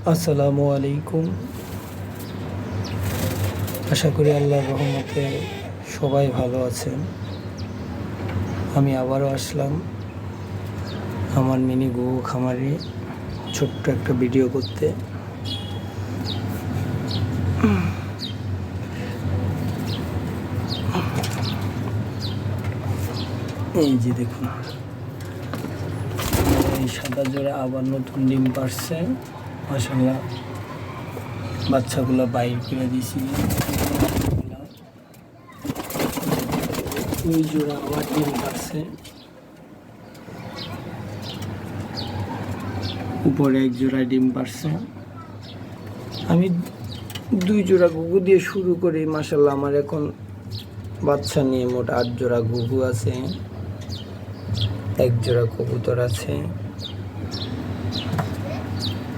আসসালামু আলাইকুম। আশা করি আল্লাহর রহমতে সবাই ভালো আছেন। আমি আবারও আসলাম আমার মিনি গরু খামারে ছোট্ট একটা ভিডিও করতে। এই যে দেখুন, এই সাদা জোড়া আবার নতুন ডিম পারছে। মাশাআল্লাহ, বাচ্চাগুলো বাইর করে দিয়েছি। ওই জোড়া আবার ডিম পারছে, উপরে এক জোড়া ডিম পারছে। আমি 2 জোড়া ঘুঘু দিয়ে শুরু করি। মাশাআল্লাহ, আমার এখন বাচ্চা নিয়ে মোট 8 জোড়া ঘুঘু আছে, 1 জোড়া কবুতর আছে।